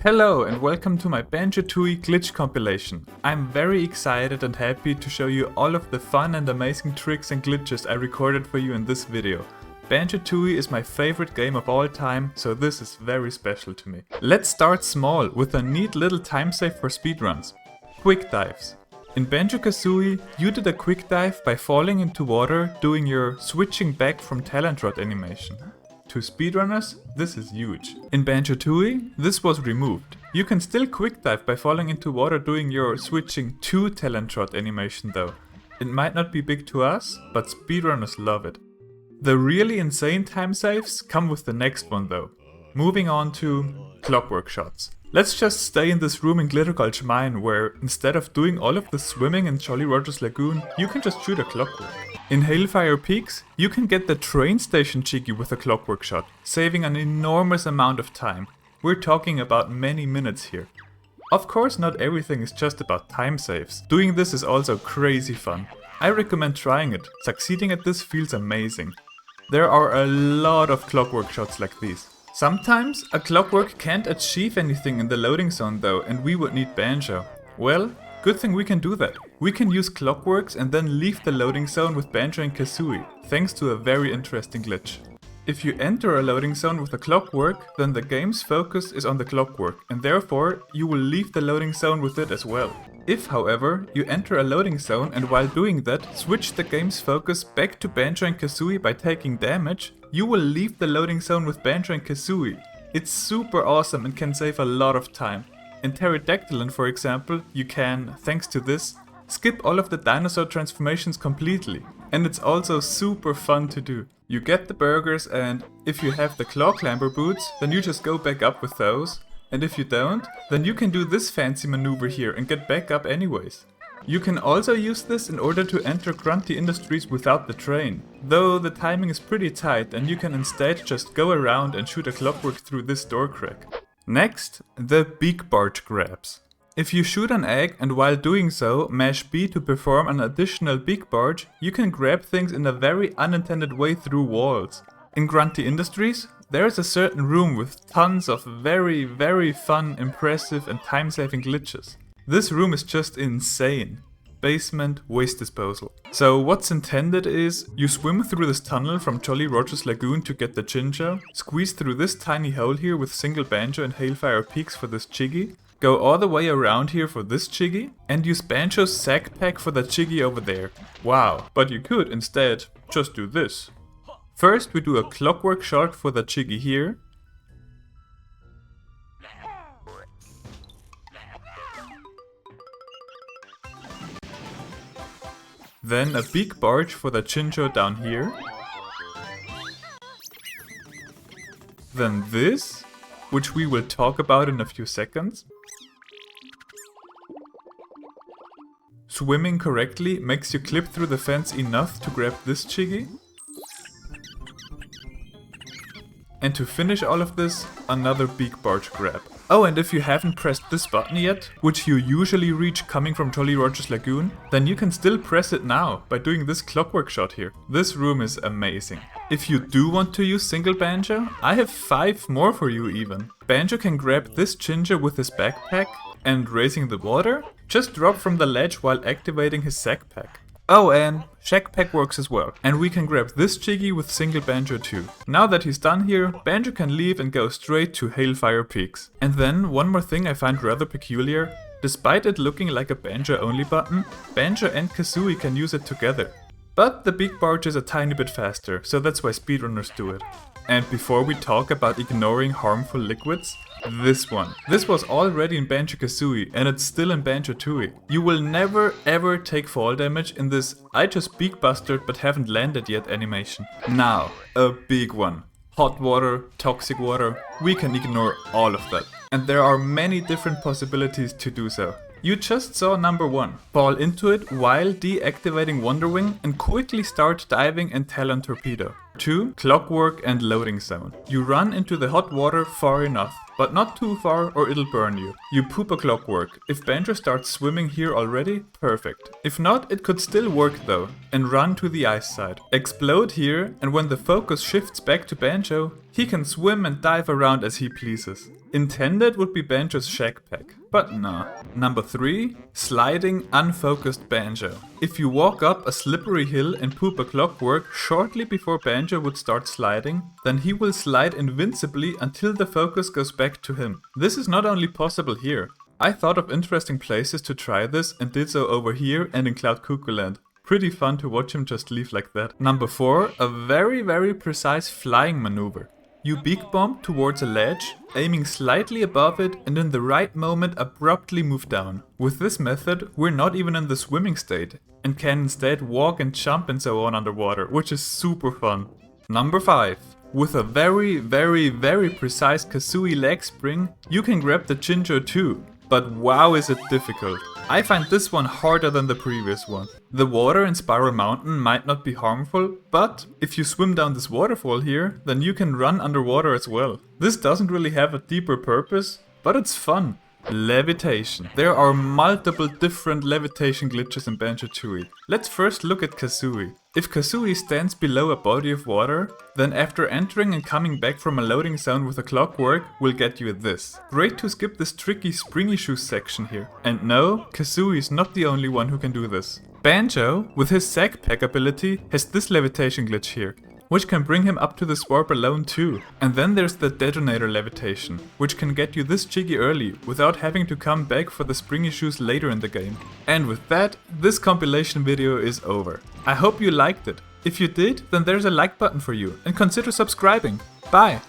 Hello and welcome to my Banjo-Tooie glitch compilation. I'm very excited and happy to show you all of the fun and amazing tricks and glitches I recorded for you in this video. Banjo-Tooie is my favorite game of all time, so this is very special to me. Let's start small with a neat little time save for speedruns. Quick dives. In Banjo-Kazooie, you did a quick dive by falling into water doing your switching back from talent rod animation. To speedrunners, this is huge. In Banjo-Tooie, this was removed. You can still quick dive by falling into water doing your switching to talent rod animation though. It might not be big to us, but speedrunners love it. The really insane time saves come with the next one though. Moving on to clockwork shots. Let's just stay in this room in Glitter Gulch Mine where instead of doing all of the swimming in Jolly Roger's Lagoon, you can just shoot a clockwork. In Hailfire Peaks, you can get the train station Jiggy with a clockwork shot, saving an enormous amount of time. We're talking about many minutes here. Of course, not everything is just about time saves. Doing this is also crazy fun. I recommend trying it. Succeeding at this feels amazing. There are a lot of clockwork shots like these. Sometimes a clockwork can't achieve anything in the loading zone though, and we would need Banjo. Well, good thing we can do that. We can use clockworks and then leave the loading zone with Banjo and Kazooie, thanks to a very interesting glitch. If you enter a loading zone with a clockwork, then the game's focus is on the clockwork, and therefore you will leave the loading zone with it as well. If, however, you enter a loading zone and while doing that, switch the game's focus back to Banjo and Kazooie by taking damage, you will leave the loading zone with Banjo and Kazooie. It's super awesome and can save a lot of time. In Pterodactylon, for example, you can, thanks to this, skip all of the dinosaur transformations completely. And it's also super fun to do. You get the burgers and if you have the claw climber boots, then you just go back up with those. And if you don't, then you can do this fancy maneuver here and get back up anyways. You can also use this in order to enter Grunty Industries without the train, though the timing is pretty tight and you can instead just go around and shoot a clockwork through this door crack. Next, the Beak Barge grabs. If you shoot an egg and while doing so mash B to perform an additional Beak Barge, you can grab things in a very unintended way through walls. In Grunty Industries, there is a certain room with tons of very fun, impressive and time-saving glitches. This room is just insane. Basement waste disposal. So what's intended is, you swim through this tunnel from Jolly Roger's Lagoon to get the Jinjo, squeeze through this tiny hole here with single Banjo and Hailfire Peaks for this Jiggy, go all the way around here for this Jiggy, and use Banjo's sack pack for that Jiggy over there. Wow, but you could instead just do this. First we do a clockwork shot for the Jiggy here. Then a Beak Barge for the Jinjo down here. Then this, which we will talk about in a few seconds. Swimming correctly makes you clip through the fence enough to grab this Jiggy. And to finish all of this, another Beak Barge grab. Oh, and if you haven't pressed this button yet, which you usually reach coming from Jolly Roger's Lagoon, then you can still press it now by doing this clockwork shot here. This room is amazing. If you do want to use single Banjo, I have 5 more for you even. Banjo can grab this Jinjo with his backpack and raising the water, just drop from the ledge while activating his sack pack. Oh, and Shack Pack works as well. And we can grab this Jiggy with single Banjo too. Now that he's done here, Banjo can leave and go straight to Hailfire Peaks. And then, one more thing I find rather peculiar. Despite it looking like a Banjo only button, Banjo and Kazooie can use it together. But the Beak Barge is a tiny bit faster, so that's why speedrunners do it. And before we talk about ignoring harmful liquids, this one. This was already in Banjo-Kazooie and it's still in Banjo-Tooie. You will never ever take fall damage in this I just beak busted but haven't landed yet animation. Now, a big one. Hot water, toxic water, we can ignore all of that. And there are many different possibilities to do so. You just saw number 1. Fall into it while deactivating Wonder Wing and quickly start diving and Talon Torpedo. 2. Clockwork and loading zone. You run into the hot water far enough, but not too far or it'll burn you. You poop a clockwork. If Banjo starts swimming here already, perfect. If not, it could still work though, and run to the ice side. Explode here, and when the focus shifts back to Banjo, He can swim and dive around as he pleases. Intended would be Banjo's Shack Pack, but nah. Number 3. Sliding Unfocused Banjo. If you walk up a slippery hill and poop a clockwork shortly before Banjo would start sliding, then he will slide invincibly until the focus goes back to him. This is not only possible here. I thought of interesting places to try this and did so over here and in Cloud Cuckoo Land. Pretty fun to watch him just leave like that. Number 4. A very precise flying maneuver. You beak bomb towards a ledge, aiming slightly above it and in the right moment abruptly move down. With this method, we're not even in the swimming state and can instead walk and jump and so on underwater, which is super fun. Number 5. With a very precise Kazooie leg spring, you can grab the Jinjo too. But wow, is it difficult. I find this one harder than the previous one. The water in Spiral Mountain might not be harmful, but if you swim down this waterfall here, then you can run underwater as well. This doesn't really have a deeper purpose, but it's fun. Levitation. There are multiple different levitation glitches in Banjo-Tooie. Let's first look at Kazooie. If Kazooie stands below a body of water, then after entering and coming back from a loading zone with a clockwork, will get you this. Great to skip this tricky springy shoes section here. And no, Kazooie is not the only one who can do this. Banjo, with his Sack Pack ability, has this levitation glitch here, which can bring him up to the Swarp alone too. And then there's the Detonator Levitation, which can get you this jiggy early, without having to come back for the springy shoes later in the game. And with that, this compilation video is over. I hope you liked it. If you did, then there's a like button for you, and consider subscribing. Bye!